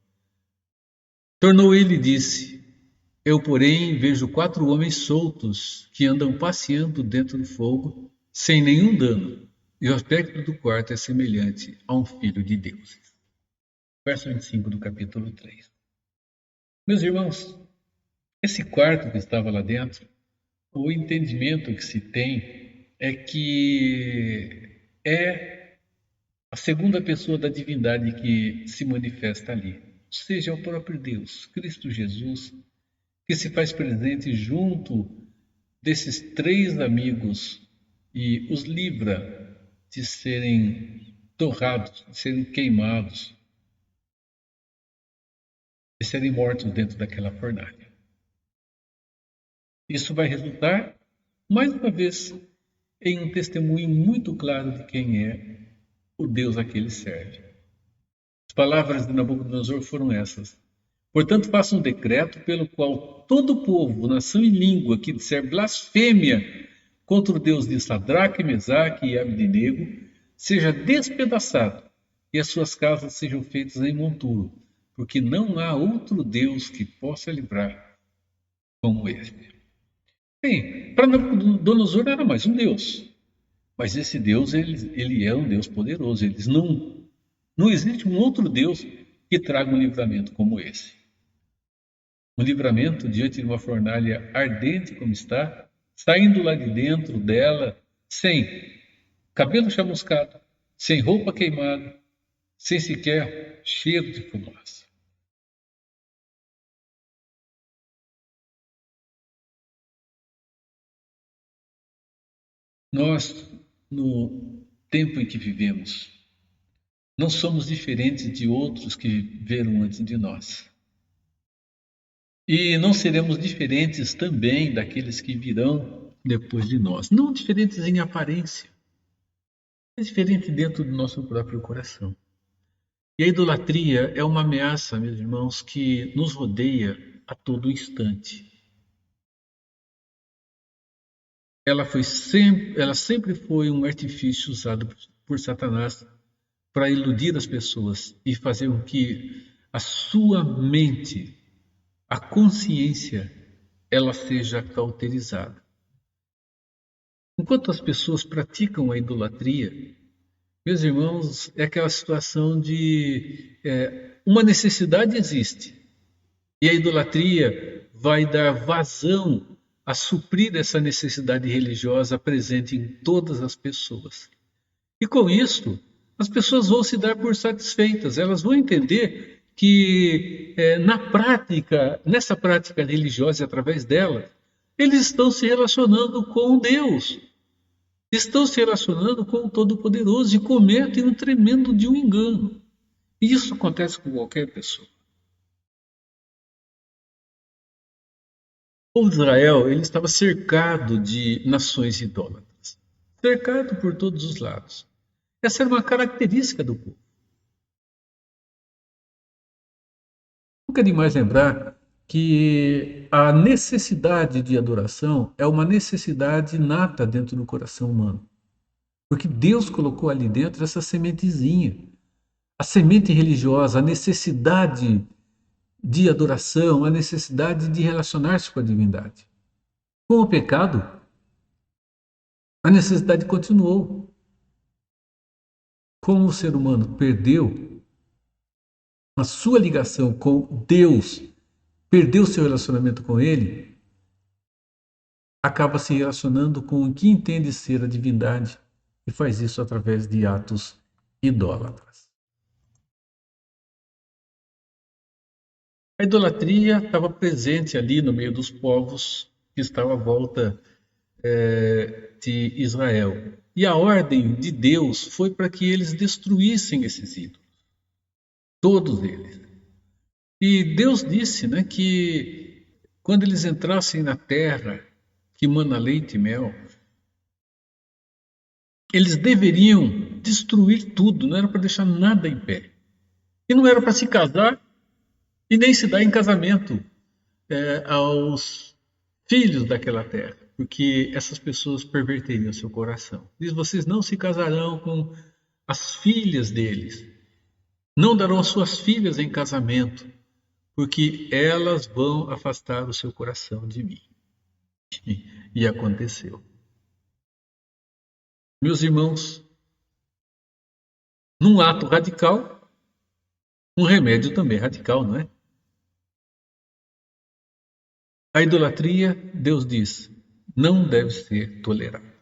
Tornou ele e disse: eu, porém, vejo 4 homens soltos que andam passeando dentro do fogo, sem nenhum dano, e o aspecto do quarto é semelhante a um filho de deuses. Verso 25 do capítulo 3. Meus irmãos, esse quarto que estava lá dentro, o entendimento que se tem é que é a segunda pessoa da divindade que se manifesta ali. Ou seja, é o próprio Deus, Cristo Jesus, que se faz presente junto desses 3 amigos e os livra de serem torrados, de serem queimados, de serem mortos dentro daquela fornalha. Isso vai resultar, mais uma vez, em um testemunho muito claro de quem é o Deus a que ele serve. As palavras de Nabucodonosor foram essas: portanto, faça um decreto pelo qual todo povo, nação e língua que disser blasfêmia contra o Deus de Sadraque, Mesaque e Abdenego seja despedaçado e as suas casas sejam feitas em monturo, porque não há outro Deus que possa livrar como este. Bem, para Nabucodonosor era mais um Deus, mas esse Deus ele é um Deus poderoso. Eles não existe um outro Deus que traga um livramento como esse. Um livramento diante de uma fornalha ardente como está, saindo lá de dentro dela, sem cabelo chamuscado, sem roupa queimada, sem sequer cheiro de fumaça. Nós, no tempo em que vivemos, não somos diferentes de outros que viveram antes de nós. E não seremos diferentes também daqueles que virão depois de nós. Não diferentes em aparência, mas diferentes dentro do nosso próprio coração. E a idolatria é uma ameaça, meus irmãos, que nos rodeia a todo instante. Ela sempre foi um artifício usado por Satanás para iludir as pessoas e fazer com que a sua mente, a consciência, ela seja cauterizada. Enquanto as pessoas praticam a idolatria, meus irmãos, é aquela situação de uma necessidade existe e a idolatria vai dar vazão a suprir essa necessidade religiosa presente em todas as pessoas. E com isso, as pessoas vão se dar por satisfeitas, elas vão entender que nessa prática religiosa e através dela, eles estão se relacionando com Deus, estão se relacionando com o Todo-Poderoso e cometem um tremendo de um engano. E isso acontece com qualquer pessoa. O povo de Israel ele estava cercado de nações idólatras, cercado por todos os lados. Essa era uma característica do povo. Nunca é demais lembrar que a necessidade de adoração é uma necessidade nata dentro do coração humano. Porque Deus colocou ali dentro essa sementezinha. A semente religiosa, a necessidade de adoração, a necessidade de relacionar-se com a divindade. Com o pecado, a necessidade continuou. Como o ser humano perdeu a sua ligação com Deus, perdeu seu relacionamento com Ele, acaba se relacionando com o que entende ser a divindade e faz isso através de atos idólatras. A idolatria estava presente ali no meio dos povos que estavam à volta de Israel. E a ordem de Deus foi para que eles destruíssem esses ídolos. Todos eles. E Deus disse que quando eles entrassem na terra que mana leite e mel, eles deveriam destruir tudo, não era para deixar nada em pé. E não era para se casar e nem se dar em casamento aos filhos daquela terra, porque essas pessoas perverteriam seu coração. Diz, vocês não se casarão com as filhas deles, não darão as suas filhas em casamento, porque elas vão afastar o seu coração de mim. E aconteceu. Meus irmãos, num ato radical, um remédio também radical, não é? A idolatria, Deus diz, não deve ser tolerada.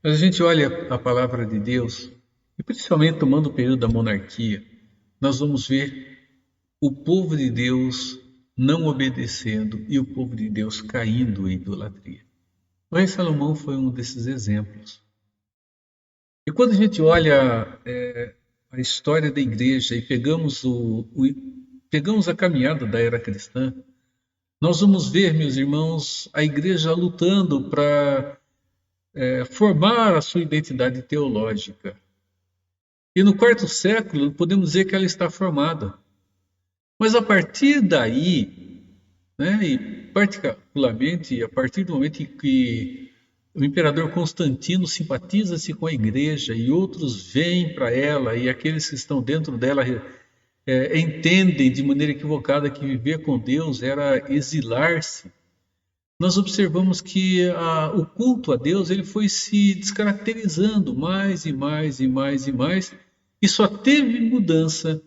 Mas a gente olha a palavra de Deus, e principalmente tomando o período da monarquia, nós vamos ver o povo de Deus não obedecendo e o povo de Deus caindo em idolatria. O rei Salomão foi um desses exemplos. E quando a gente olha a história da igreja e pegamos a caminhada da era cristã, nós vamos ver, meus irmãos, a igreja lutando para formar a sua identidade teológica. E no quarto século, podemos dizer que ela está formada. Mas a partir daí, né, e particularmente a partir do momento em que o imperador Constantino simpatiza-se com a igreja e outros vêm para ela e aqueles que estão dentro dela entendem de maneira equivocada que viver com Deus era exilar-se, nós observamos que o culto a Deus ele foi se descaracterizando mais e mais e mais e mais e só teve mudança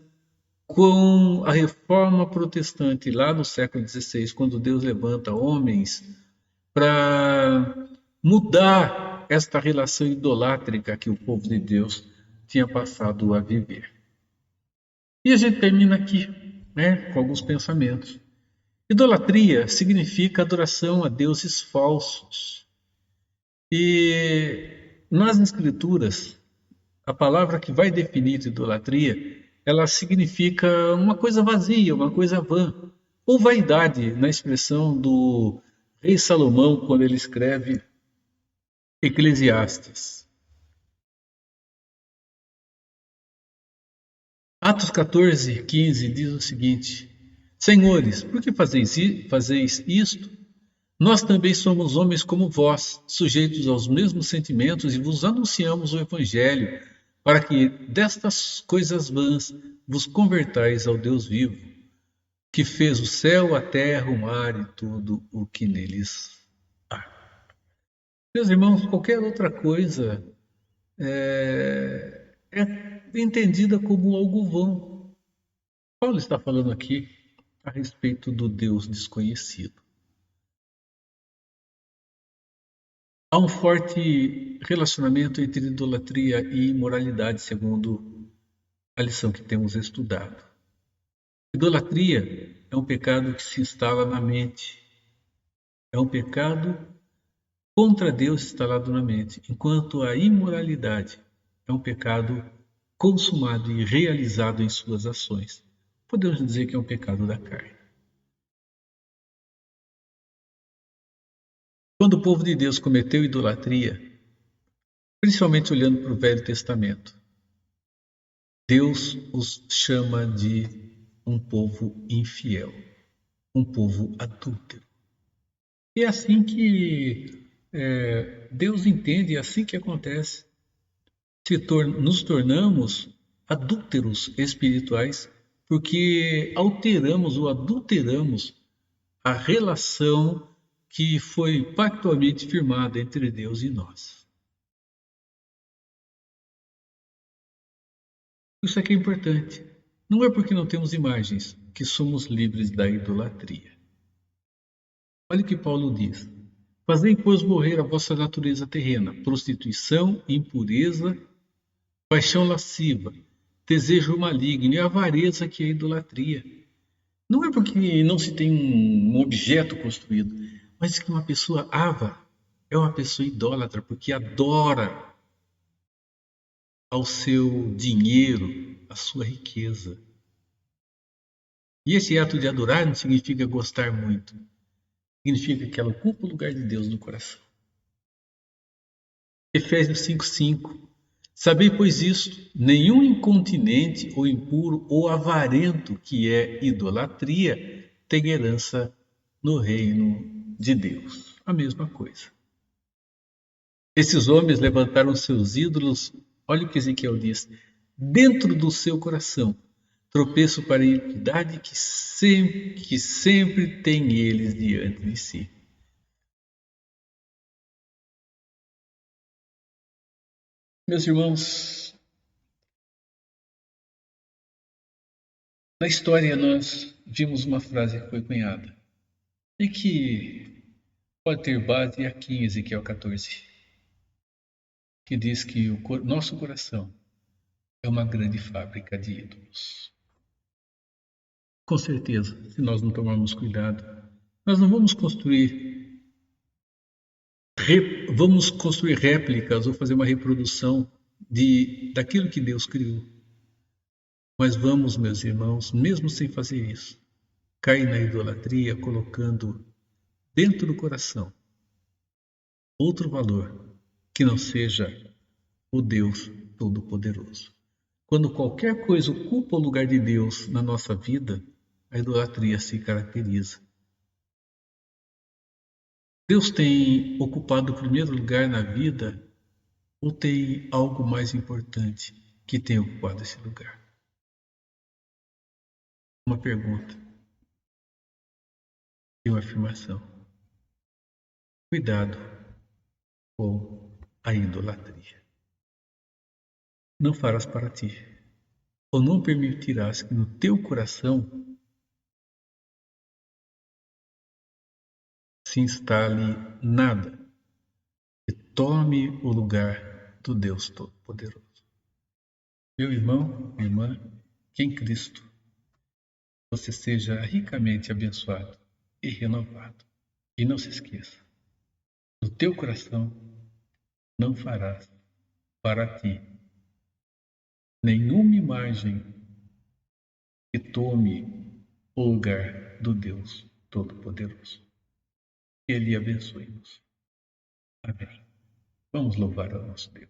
com a reforma protestante lá no século XVI, quando Deus levanta homens para mudar esta relação idolátrica que o povo de Deus tinha passado a viver. E a gente termina aqui, né, com alguns pensamentos. Idolatria significa adoração a deuses falsos. E nas Escrituras, a palavra que vai definir idolatria, ela significa uma coisa vazia, uma coisa vã, ou vaidade, na expressão do rei Salomão, quando ele escreve Eclesiastes. Atos 14, 15 diz o seguinte: Senhores, por que fazeis isto? Nós também somos homens como vós, sujeitos aos mesmos sentimentos, e vos anunciamos o Evangelho, para que destas coisas vãs vos convertais ao Deus vivo, que fez o céu, a terra, o mar e tudo o que neles há. Meus irmãos, qualquer outra coisa é entendida como algo vão. Paulo está falando aqui a respeito do Deus desconhecido. Há um forte relacionamento entre idolatria e imoralidade, segundo a lição que temos estudado. Idolatria é um pecado que se instala na mente. É um pecado contra Deus instalado na mente, enquanto a imoralidade é um pecado consumado e realizado em suas ações. Podemos dizer que é um pecado da carne. Quando o povo de Deus cometeu idolatria, principalmente olhando para o Velho Testamento, Deus os chama de um povo infiel, um povo adúltero. E é assim que Deus entende, é assim que acontece. Nos tornamos adúlteros espirituais porque alteramos ou adulteramos a relação que foi pactualmente firmada entre Deus e nós. Isso aqui é importante. Não é porque não temos imagens que somos livres da idolatria. Olha o que Paulo diz. Fazei, pois, morrer a vossa natureza terrena, prostituição, impureza, paixão lasciva, desejo maligno e avareza, que é a idolatria. Não é porque não se tem um objeto construído, mas que uma pessoa avara é uma pessoa idólatra, porque adora ao seu dinheiro, à sua riqueza. E esse ato de adorar não significa gostar muito. Significa que ela ocupa o lugar de Deus no coração. Efésios 5:5. Sabei, pois, isto: nenhum incontinente ou impuro ou avarento, que é idolatria, tem herança no reino de Deus. A mesma coisa. Esses homens levantaram seus ídolos, olha o que Ezequiel diz, dentro do seu coração, tropeço para a iniquidade que sempre tem eles diante de si. Meus irmãos, na história nós vimos uma frase que foi cunhada e que pode ter base aqui em Ezequiel 14, que diz que o nosso coração é uma grande fábrica de ídolos. Com certeza, se nós não tomarmos cuidado, nós não vamos construir réplicas ou fazer uma reprodução daquilo que Deus criou. Mas vamos, meus irmãos, mesmo sem fazer isso, cair na idolatria, colocando dentro do coração outro valor que não seja o Deus Todo-Poderoso. Quando qualquer coisa ocupa o lugar de Deus na nossa vida, a idolatria se caracteriza. Deus tem ocupado o primeiro lugar na vida ou tem algo mais importante que tem ocupado esse lugar? Uma pergunta e uma afirmação. Cuidado com a idolatria. Não farás para ti, ou não permitirás que no teu coração se instale nada que tome o lugar do Deus Todo-Poderoso. Meu irmão, minha irmã, que em Cristo você seja ricamente abençoado e renovado. E não se esqueça, no teu coração não farás para ti nenhuma imagem que tome o lugar do Deus Todo-Poderoso. Que Ele abençoe-nos. Amém. Vamos louvar ao nosso Deus.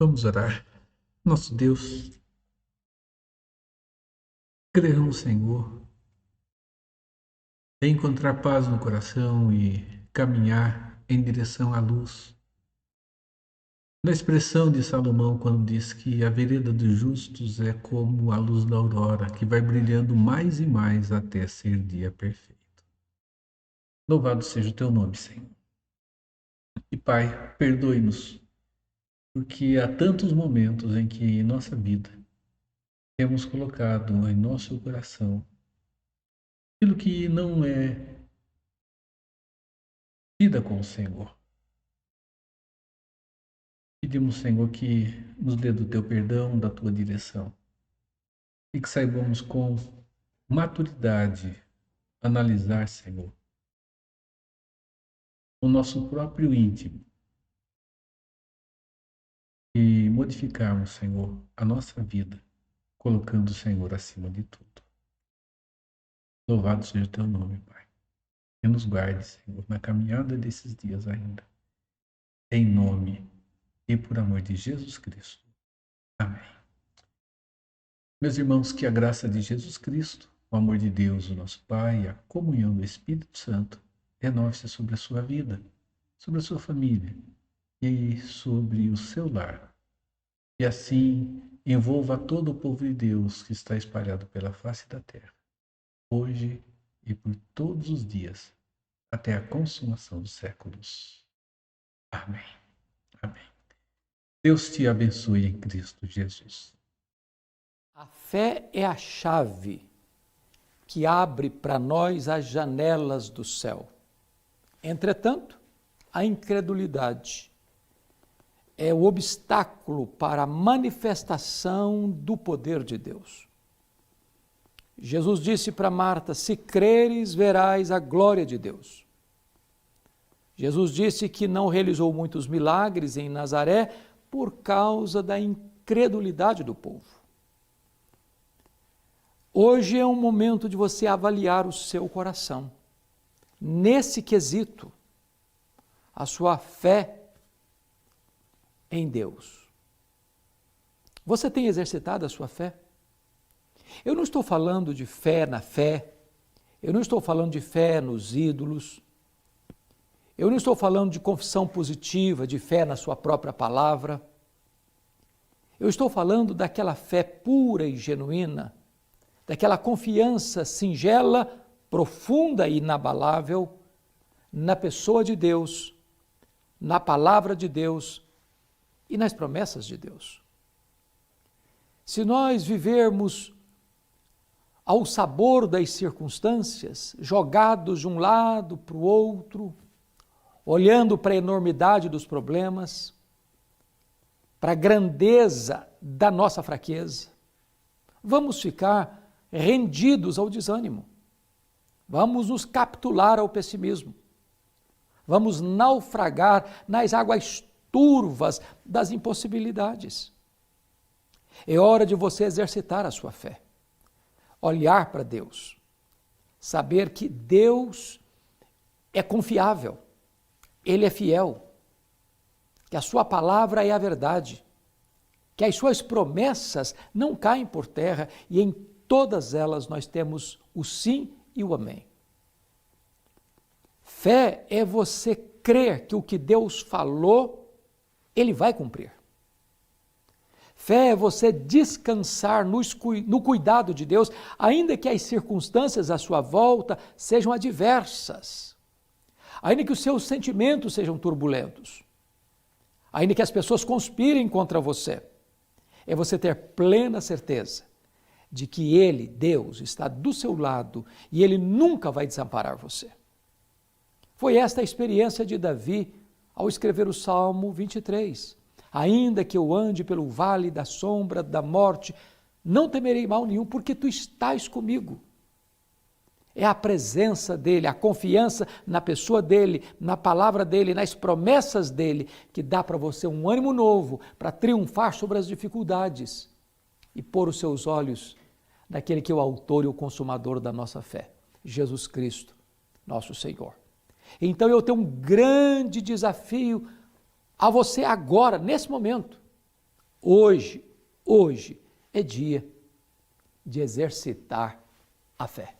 Vamos orar. Nosso Deus, queremos, Senhor, encontrar paz no coração e caminhar em direção à luz. Na expressão de Salomão, quando diz que a vereda dos justos é como a luz da aurora, que vai brilhando mais e mais até ser dia perfeito. Louvado seja o teu nome, Senhor. E Pai, perdoe-nos, porque há tantos momentos em que em nossa vida temos colocado em nosso coração aquilo que não é vida com o Senhor. Pedimos, Senhor, que nos dê do teu perdão, da tua direção, e que saibamos com maturidade analisar, Senhor, o nosso próprio íntimo e modificarmos, Senhor, a nossa vida, colocando o Senhor acima de tudo. Louvado seja o teu nome, Pai. E nos guarde, Senhor, na caminhada desses dias ainda. Em nome e por amor de Jesus Cristo. Amém. Meus irmãos, que a graça de Jesus Cristo, o amor de Deus, o nosso Pai, a comunhão do Espírito Santo, renove-se sobre a sua vida, sobre a sua família e sobre o seu lar. E assim envolva todo o povo de Deus que está espalhado pela face da terra, hoje e por todos os dias, até a consumação dos séculos. Amém. Amém. Deus te abençoe em Cristo Jesus. A fé é a chave que abre para nós as janelas do céu. Entretanto, a incredulidade é o obstáculo para a manifestação do poder de Deus. Jesus disse para Marta: se creres, verás a glória de Deus. Jesus disse que não realizou muitos milagres em Nazaré por causa da incredulidade do povo. Hoje é um momento de você avaliar o seu coração. Nesse quesito, a sua fé em Deus. Você tem exercitado a sua fé? Eu não estou falando de fé na fé, eu não estou falando de fé nos ídolos, eu não estou falando de confissão positiva, de fé na sua própria palavra. Eu estou falando daquela fé pura e genuína, daquela confiança singela, profunda e inabalável na pessoa de Deus, na palavra de Deus e nas promessas de Deus. Se nós vivermos ao sabor das circunstâncias, jogados de um lado para o outro, olhando para a enormidade dos problemas, para a grandeza da nossa fraqueza, vamos ficar rendidos ao desânimo, vamos nos capitular ao pessimismo, vamos naufragar nas águas turvas das impossibilidades. É hora de você exercitar a sua fé, olhar para Deus, saber que Deus é confiável, Ele é fiel, que a sua palavra é a verdade, que as suas promessas não caem por terra e em todas elas nós temos o sim e o amém. Fé é você crer que o que Deus falou, Ele vai cumprir. Fé é você descansar no cuidado de Deus, ainda que as circunstâncias à sua volta sejam adversas, ainda que os seus sentimentos sejam turbulentos, ainda que as pessoas conspirem contra você. É você ter plena certeza de que Ele, Deus, está do seu lado e Ele nunca vai desamparar você. Foi esta a experiência de Davi ao escrever o Salmo 23. Ainda que eu ande pelo vale da sombra da morte, não temerei mal nenhum, porque tu estás comigo. É a presença dEle, a confiança na pessoa dEle, na palavra dEle, nas promessas dEle, que dá para você um ânimo novo para triunfar sobre as dificuldades e pôr os seus olhos naquele que é o autor e o consumador da nossa fé, Jesus Cristo, nosso Senhor. Então eu tenho um grande desafio a você agora, nesse momento. Hoje é dia de exercitar a fé.